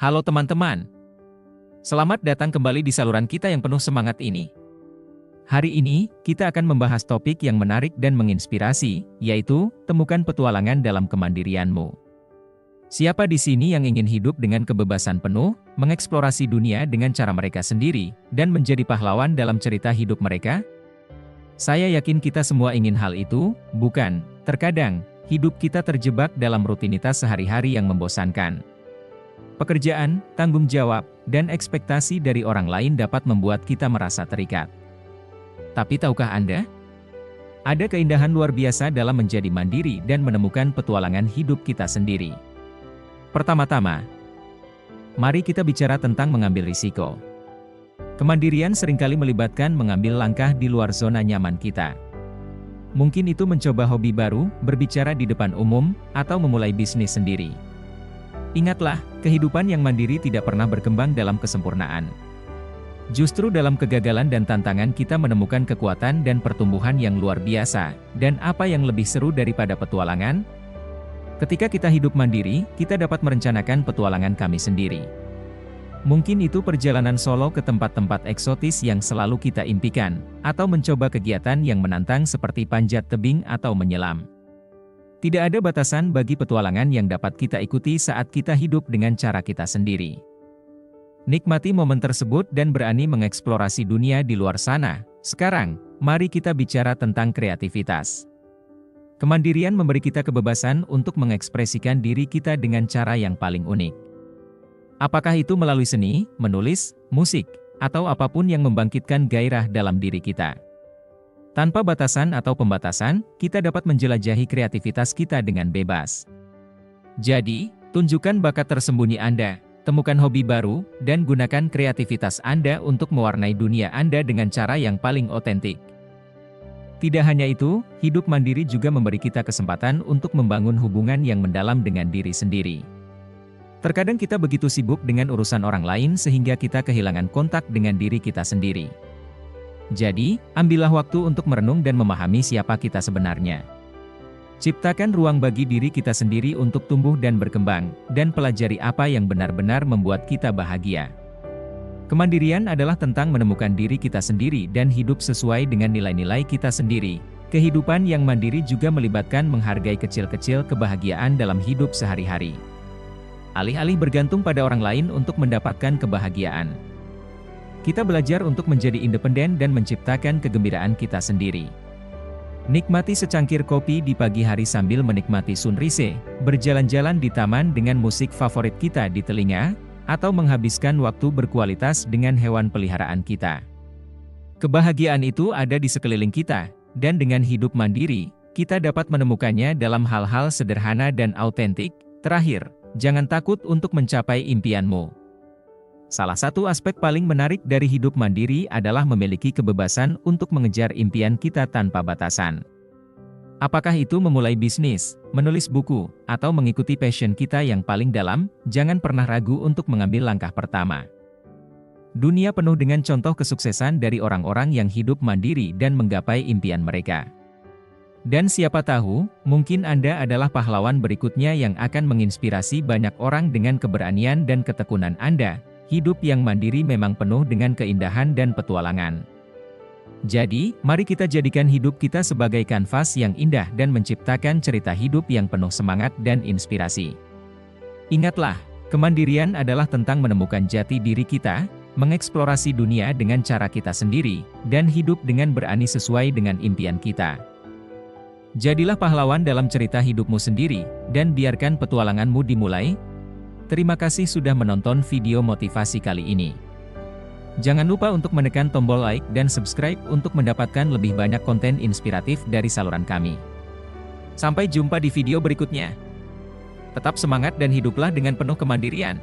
Halo teman-teman, selamat datang kembali di saluran kita yang penuh semangat ini. Hari ini, kita akan membahas topik yang menarik dan menginspirasi, yaitu, temukan petualangan dalam kemandirianmu. Siapa di sini yang ingin hidup dengan kebebasan penuh, mengeksplorasi dunia dengan cara mereka sendiri, dan menjadi pahlawan dalam cerita hidup mereka? Saya yakin kita semua ingin hal itu, bukan? Terkadang, hidup kita terjebak dalam rutinitas sehari-hari yang membosankan. Pekerjaan, tanggung jawab, dan ekspektasi dari orang lain dapat membuat kita merasa terikat. Tapi tahukah Anda? Ada keindahan luar biasa dalam menjadi mandiri dan menemukan petualangan hidup kita sendiri. Pertama-tama, mari kita bicara tentang mengambil risiko. Kemandirian seringkali melibatkan mengambil langkah di luar zona nyaman kita. Mungkin itu mencoba hobi baru, berbicara di depan umum, atau memulai bisnis sendiri. Ingatlah, kehidupan yang mandiri tidak pernah berkembang dalam kesempurnaan. Justru dalam kegagalan dan tantangan kita menemukan kekuatan dan pertumbuhan yang luar biasa. Dan apa yang lebih seru daripada petualangan? Ketika kita hidup mandiri, kita dapat merencanakan petualangan kami sendiri. Mungkin itu perjalanan solo ke tempat-tempat eksotis yang selalu kita impikan, atau mencoba kegiatan yang menantang seperti panjat tebing atau menyelam. Tidak ada batasan bagi petualangan yang dapat kita ikuti saat kita hidup dengan cara kita sendiri. Nikmati momen tersebut dan berani mengeksplorasi dunia di luar sana. Sekarang, mari kita bicara tentang kreativitas. Kemandirian memberi kita kebebasan untuk mengekspresikan diri kita dengan cara yang paling unik. Apakah itu melalui seni, menulis, musik, atau apapun yang membangkitkan gairah dalam diri kita. Tanpa batasan atau pembatasan, kita dapat menjelajahi kreativitas kita dengan bebas. Jadi, tunjukkan bakat tersembunyi Anda, temukan hobi baru, dan gunakan kreativitas Anda untuk mewarnai dunia Anda dengan cara yang paling otentik. Tidak hanya itu, hidup mandiri juga memberi kita kesempatan untuk membangun hubungan yang mendalam dengan diri sendiri. Terkadang kita begitu sibuk dengan urusan orang lain sehingga kita kehilangan kontak dengan diri kita sendiri. Jadi, ambillah waktu untuk merenung dan memahami siapa kita sebenarnya. Ciptakan ruang bagi diri kita sendiri untuk tumbuh dan berkembang, dan pelajari apa yang benar-benar membuat kita bahagia. Kemandirian adalah tentang menemukan diri kita sendiri dan hidup sesuai dengan nilai-nilai kita sendiri. Kehidupan yang mandiri juga melibatkan menghargai kecil-kecil kebahagiaan dalam hidup sehari-hari. Alih-alih bergantung pada orang lain untuk mendapatkan kebahagiaan, kita belajar untuk menjadi independen dan menciptakan kegembiraan kita sendiri. Nikmati secangkir kopi di pagi hari sambil menikmati sunrise, berjalan-jalan di taman dengan musik favorit kita di telinga, atau menghabiskan waktu berkualitas dengan hewan peliharaan kita. Kebahagiaan itu ada di sekeliling kita, dan dengan hidup mandiri, kita dapat menemukannya dalam hal-hal sederhana dan autentik. Terakhir, jangan takut untuk mencapai impianmu. Salah satu aspek paling menarik dari hidup mandiri adalah memiliki kebebasan untuk mengejar impian kita tanpa batasan. Apakah itu memulai bisnis, menulis buku, atau mengikuti passion kita yang paling dalam, jangan pernah ragu untuk mengambil langkah pertama. Dunia penuh dengan contoh kesuksesan dari orang-orang yang hidup mandiri dan menggapai impian mereka. Dan siapa tahu, mungkin Anda adalah pahlawan berikutnya yang akan menginspirasi banyak orang dengan keberanian dan ketekunan Anda. Hidup yang mandiri memang penuh dengan keindahan dan petualangan. Jadi, mari kita jadikan hidup kita sebagai kanvas yang indah dan menciptakan cerita hidup yang penuh semangat dan inspirasi. Ingatlah, kemandirian adalah tentang menemukan jati diri kita, mengeksplorasi dunia dengan cara kita sendiri, dan hidup dengan berani sesuai dengan impian kita. Jadilah pahlawan dalam cerita hidupmu sendiri, dan biarkan petualanganmu dimulai. Terima kasih sudah menonton video motivasi kali ini. Jangan lupa untuk menekan tombol like dan subscribe untuk mendapatkan lebih banyak konten inspiratif dari saluran kami. Sampai jumpa di video berikutnya. Tetap semangat dan hiduplah dengan penuh kemandirian.